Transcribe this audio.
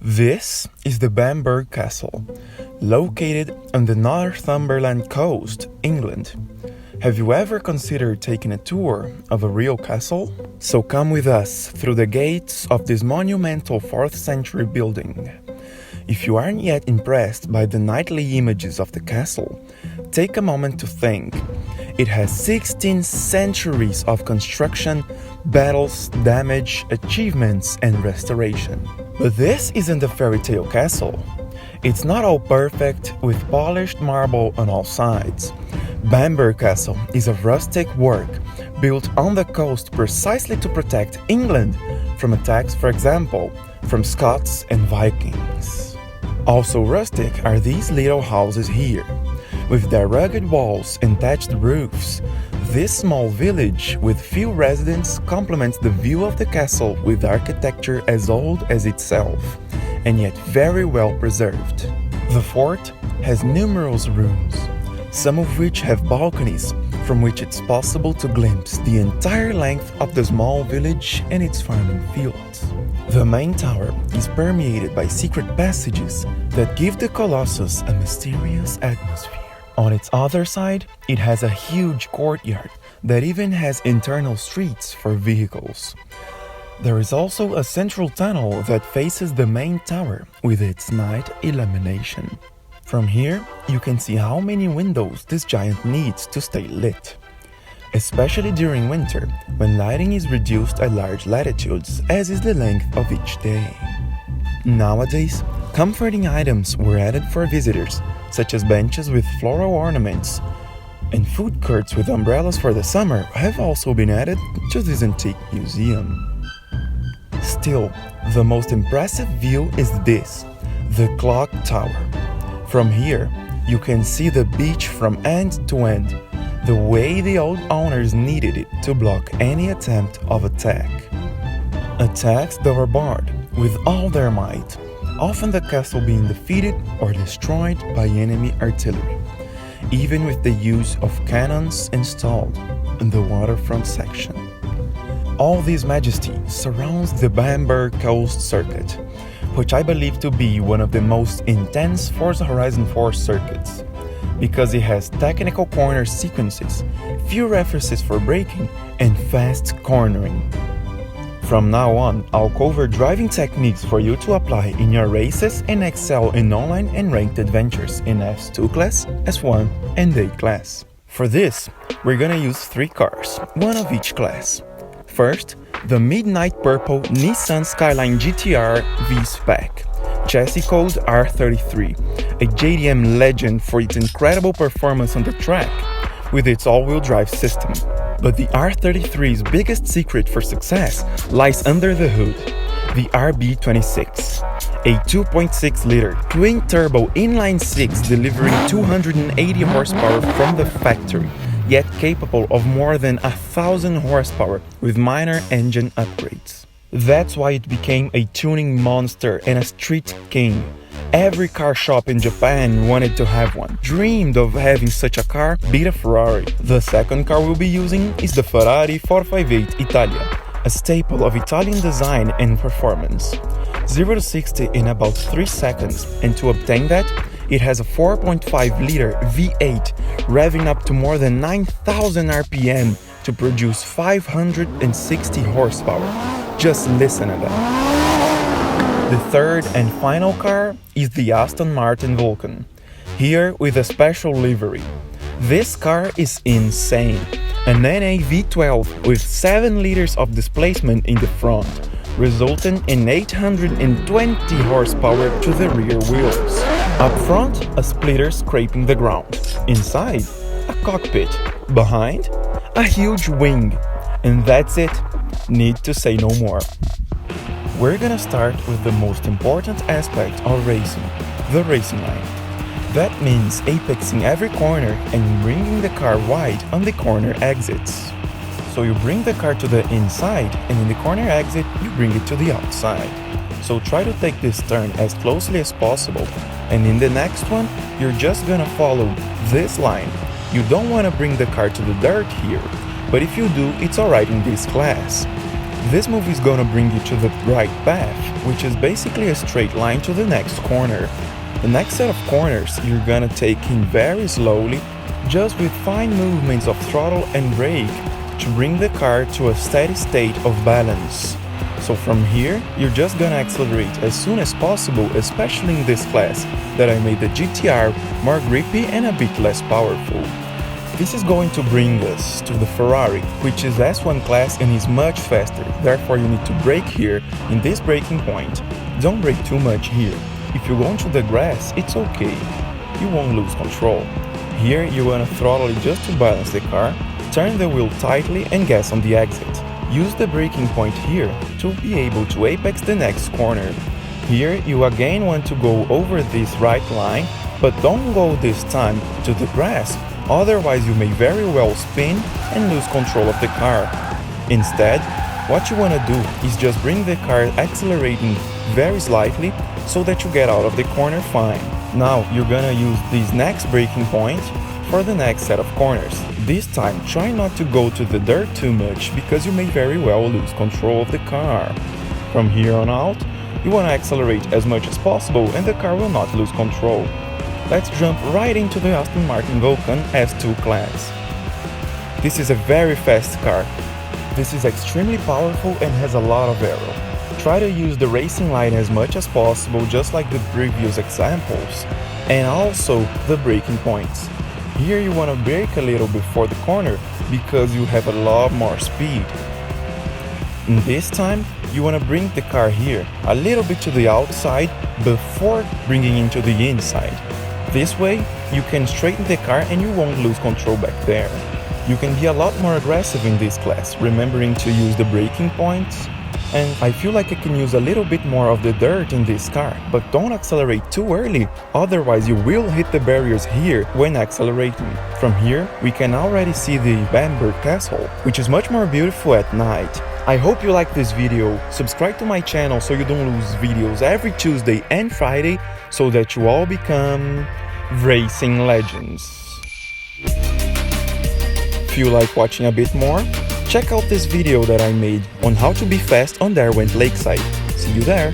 This is the Bamburgh Castle, located on the Northumberland coast, England. Have you ever considered taking a tour of a real castle? So come with us through the gates of this monumental 4th century building. If you aren't yet impressed by the nightly images of the castle, take a moment to think. It has 16 centuries of construction, battles, damage, achievements, and restoration. But this isn't a fairy tale castle. It's not all perfect, with polished marble on all sides. Bamburgh Castle is a rustic work built on the coast precisely to protect England from attacks, for example, from Scots and Vikings. Also rustic are these little houses here. With their rugged walls and thatched roofs, this small village with few residents complements the view of the castle with architecture as old as itself, and yet very well preserved. The fort has numerous rooms, some of which have balconies from which it's possible to glimpse the entire length of the small village and its farming fields. The main tower is permeated by secret passages that give the Colossus a mysterious atmosphere. On its other side, it has a huge courtyard that even has internal streets for vehicles. There is also a central tunnel that faces the main tower with its night illumination. From here, you can see how many windows this giant needs to stay lit, especially during winter, when lighting is reduced at large latitudes, as is the length of each day. Nowadays, comforting items were added for visitors, such as benches with floral ornaments, and food courts with umbrellas for the summer have also been added to this antique museum. Still, the most impressive view is this, the clock tower. From here, you can see the beach from end to end, the way the old owners needed it to block any attempt of attack. Attacks that were barred with all their might, often the castle being defeated or destroyed by enemy artillery, even with the use of cannons installed in the waterfront section. All this majesty surrounds the Bamburgh Coast Circuit, which I believe to be one of the most intense Forza Horizon 4 circuits, because it has technical corner sequences, few references for braking, and fast cornering. From now on, I'll cover driving techniques for you to apply in your races and excel in online and ranked adventures in S2 class, S1, and A class. For this, we're gonna use 3 cars, one of each class. First, the Midnight Purple Nissan Skyline GTR V-Spec, chassis code R33, a JDM legend for its incredible performance on the track with its all-wheel drive system. But the R33's biggest secret for success lies under the hood, the RB26, a 2.6-liter twin-turbo inline-6 delivering 280 horsepower from the factory, yet capable of more than 1,000 horsepower with minor engine upgrades. That's why it became a tuning monster and a street king. Every car shop in Japan wanted to have one, dreamed of having such a car, beat a Ferrari. The second car we'll be using is the Ferrari 458 Italia, a staple of Italian design and performance. 0 to 60 in about 3 seconds, and to obtain that, it has a 4.5-liter V8 revving up to more than 9,000 RPM to produce 560 horsepower. Just listen to that. The third and final car is the Aston Martin Vulcan, here with a special livery. This car is insane, an NA V12 with 7 liters of displacement in the front, resulting in 820 horsepower to the rear wheels. Up front, a splitter scraping the ground. Inside, a cockpit. Behind, a huge wing. And that's it. Need to say no more. We're gonna start with the most important aspect of racing, the racing line. That means apexing every corner and bringing the car wide on the corner exits. So you bring the car to the inside, and in the corner exit, you bring it to the outside. So try to take this turn as closely as possible, and in the next one, you're just gonna follow this line. You don't wanna bring the car to the dirt here, but if you do, it's alright in this class. This move is gonna bring you to the right path, which is basically a straight line to the next corner. The next set of corners you're gonna take in very slowly, just with fine movements of throttle and brake to bring the car to a steady state of balance. So from here, you're just gonna accelerate as soon as possible, especially in this class, that I made the GTR more grippy and a bit less powerful. This is going to bring us to the Ferrari, which is S1 class and is much faster, therefore you need to brake here in this braking point. Don't brake too much here. If you go into the grass, it's okay, you won't lose control. Here you wanna throttle it just to balance the car, turn the wheel tightly and gas on the exit. Use the braking point here to be able to apex the next corner. Here you again want to go over this right line, but don't go this time to the grass, otherwise you may very well spin and lose control of the car. Instead, what you want to do is just bring the car accelerating very slightly so that you get out of the corner fine. Now you're gonna use this next braking point for the next set of corners. This time try not to go to the dirt too much because you may very well lose control of the car. From here on out, you want to accelerate as much as possible and the car will not lose control. Let's jump right into the Aston Martin Vulcan S2 class. This is a very fast car. This is extremely powerful and has a lot of aero. Try to use the racing line as much as possible, just like the previous examples, and also the braking points. Here you want to brake a little before the corner because you have a lot more speed. And this time you want to bring the car here a little bit to the outside before bringing into the inside. This way you can straighten the car and you won't lose control back there. You can be a lot more aggressive in this class, remembering to use the braking points. And I feel like I can use a little bit more of the dirt in this car, but don't accelerate too early, otherwise you will hit the barriers here when accelerating. From here, we can already see the Bamburgh Castle, which is much more beautiful at night. I hope you like this video. Subscribe to my channel so you don't lose videos every Tuesday and Friday, so that you all become racing legends. Feel like watching a bit more? Check out this video that I made on how to be fast on Derwent Lakeside. See you there!